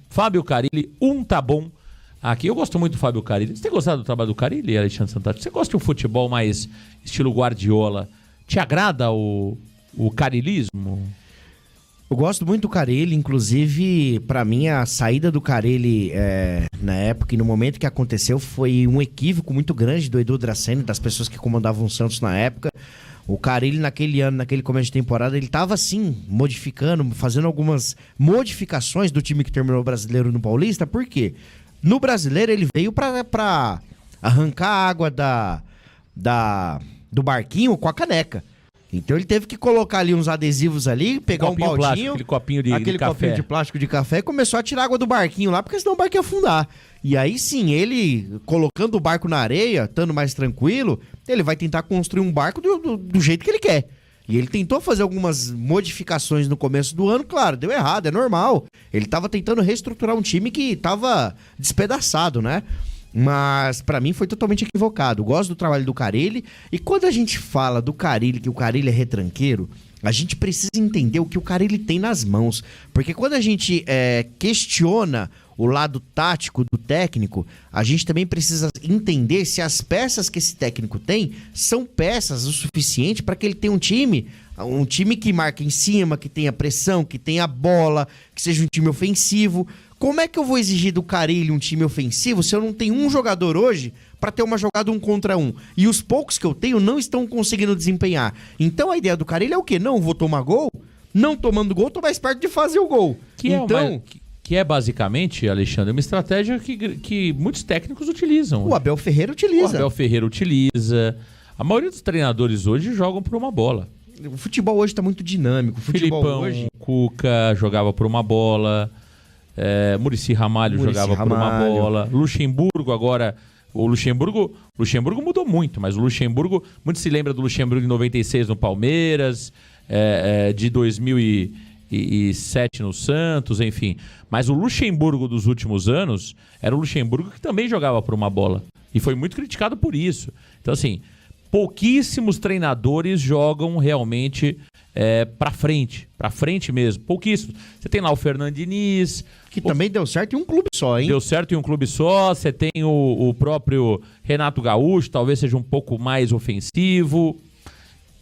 Fábio Carille, tá bom. Aqui eu gosto muito do Fábio Carille. Você tem gostado do trabalho do Carille, Alexandre Santana? Você gosta de um futebol mais estilo Guardiola? Te agrada o carilismo? Eu gosto muito do Carille, inclusive, pra mim, a saída do Carille na época e no momento que aconteceu foi um equívoco muito grande do Edu Draceni, das pessoas que comandavam o Santos na época. O Carille, naquele ano, naquele começo de temporada, ele tava, assim, modificando, fazendo algumas modificações do time que terminou o Brasileiro no Paulista. Por quê? No Brasileiro, ele veio pra arrancar a água do barquinho com a caneca. Então ele teve que colocar ali uns adesivos ali, pegar um baldinho, plástico, aquele copinho de copinho café. De plástico de café, e começou a tirar água do barquinho lá, porque senão o barco ia afundar. E aí sim, ele colocando o barco na areia, estando mais tranquilo, ele vai tentar construir um barco do jeito que ele quer. E ele tentou fazer algumas modificações no começo do ano, claro, deu errado, é normal. Ele estava tentando reestruturar um time que estava despedaçado, né? Mas pra mim foi totalmente equivocado. Gosto do trabalho do Carille. E quando a gente fala do Carille, que o Carille é retranqueiro, a gente precisa entender o que o Carille tem nas mãos. Porque quando a gente questiona o lado tático do técnico, a gente também precisa entender se as peças que esse técnico tem são peças o suficiente para que ele tenha um time que marque em cima, que tenha pressão, que tenha bola, que seja um time ofensivo. Como é que eu vou exigir do Carille um time ofensivo se eu não tenho um jogador hoje para ter uma jogada 1 contra 1? E os poucos que eu tenho não estão conseguindo desempenhar. Então a ideia do Carille é o quê? Não vou tomar gol? Não tomando gol, tô mais perto de fazer o gol. Que é basicamente, Alexandre, uma estratégia que muitos técnicos utilizam. O Abel Ferreira utiliza. A maioria dos treinadores hoje jogam por uma bola. O futebol hoje tá muito dinâmico. Filipão, hoje... Cuca jogava por uma bola. Muricy Ramalho jogava por uma bola. Luxemburgo agora... O Luxemburgo mudou muito, mas o Luxemburgo... Muito se lembra do Luxemburgo de 96 no Palmeiras, de 2007 no Santos, enfim. Mas o Luxemburgo dos últimos anos era o Luxemburgo que também jogava por uma bola. E foi muito criticado por isso. Então, assim, pouquíssimos treinadores jogam realmente pra frente mesmo. Pouquíssimos. Você tem lá o Fernando Diniz... Que também deu certo em um clube só, hein? Deu certo em um clube só. Você tem o próprio Renato Gaúcho, talvez seja um pouco mais ofensivo.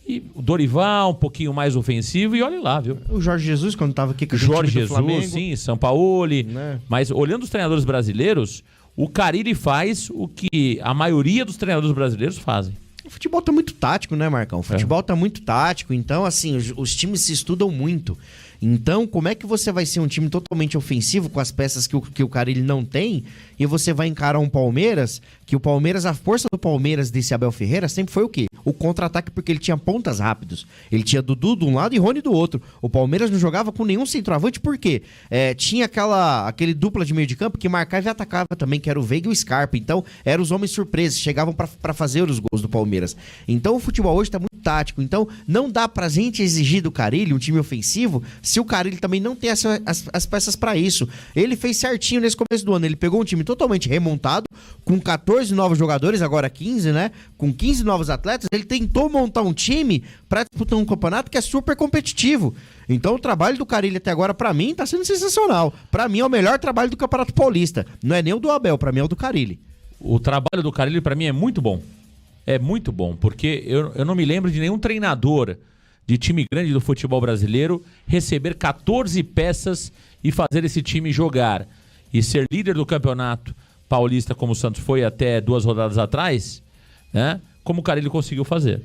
E o Dorival, um pouquinho mais ofensivo. E olha lá, viu? O Jorge Jesus, quando estava aqui com o Jorge time do Jesus, Flamengo. sim, Sampaoli. Né? Mas olhando os treinadores brasileiros, o Carille faz o que a maioria dos treinadores brasileiros fazem. O futebol tá muito tático, né, Marcão? O futebol tá muito tático, então, assim, os times se estudam muito. Então, como é que você vai ser um time totalmente ofensivo com as peças que o Carille não tem e você vai encarar um Palmeiras, que o Palmeiras, a força do Palmeiras desse Abel Ferreira sempre foi o quê? O contra-ataque, porque ele tinha pontas rápidos. Ele tinha Dudu de um lado e Rony do outro. O Palmeiras não jogava com nenhum centroavante, por quê? Tinha aquele dupla de meio de campo que marcava e atacava também, que era o Veiga e o Scarpa. Então, eram os homens surpresas, chegavam pra fazer os gols do Palmeiras. Então, o futebol hoje tá muito tático. Então, não dá pra gente exigir do Carille um time ofensivo se o Carille também não tem as peças pra isso. Ele fez certinho nesse começo do ano. Ele pegou um time totalmente remontado, com 14 novos jogadores, agora 15, né? Com 15 novos atletas. Ele tentou montar um time pra disputar um campeonato que é super competitivo. Então, o trabalho do Carille até agora, pra mim, tá sendo sensacional. Pra mim, é o melhor trabalho do Campeonato Paulista. Não é nem o do Abel, pra mim é o do Carille. O trabalho do Carille, pra mim, é muito bom. É muito bom, porque eu não me lembro de nenhum treinador de time grande do futebol brasileiro receber 14 peças e fazer esse time jogar e ser líder do campeonato paulista, como o Santos foi até 2 rodadas atrás, né? Como o Carille conseguiu fazer.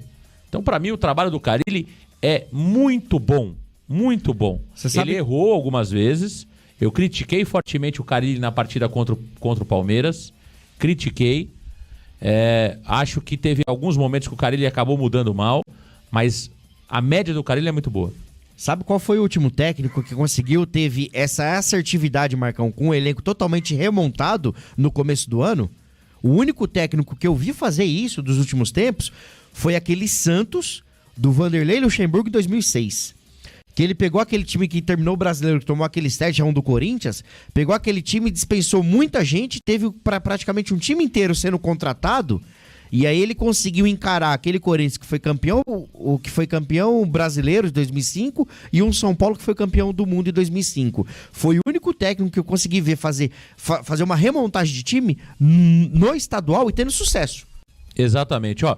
Então, para mim, o trabalho do Carille é muito bom, muito bom. Ele errou algumas vezes. Eu critiquei fortemente o Carille na partida contra o Palmeiras. Critiquei. Acho que teve alguns momentos que o Carille acabou mudando mal, mas a média do Carille é muito boa. Sabe qual foi o último técnico que teve essa assertividade, Marcão, com um elenco totalmente remontado no começo do ano? O único técnico que eu vi fazer isso dos últimos tempos foi aquele Santos do Vanderlei Luxemburgo em 2006. Que ele pegou aquele time que terminou o Brasileiro, que tomou aquele 7-1 do Corinthians, pegou aquele time, dispensou muita gente, teve praticamente um time inteiro sendo contratado E aí ele conseguiu encarar aquele Corinthians que foi campeão, o que foi campeão brasileiro de 2005 e um São Paulo que foi campeão do mundo em 2005. Foi o único técnico que eu consegui ver fazer uma remontagem de time no estadual e tendo sucesso. Exatamente, ó.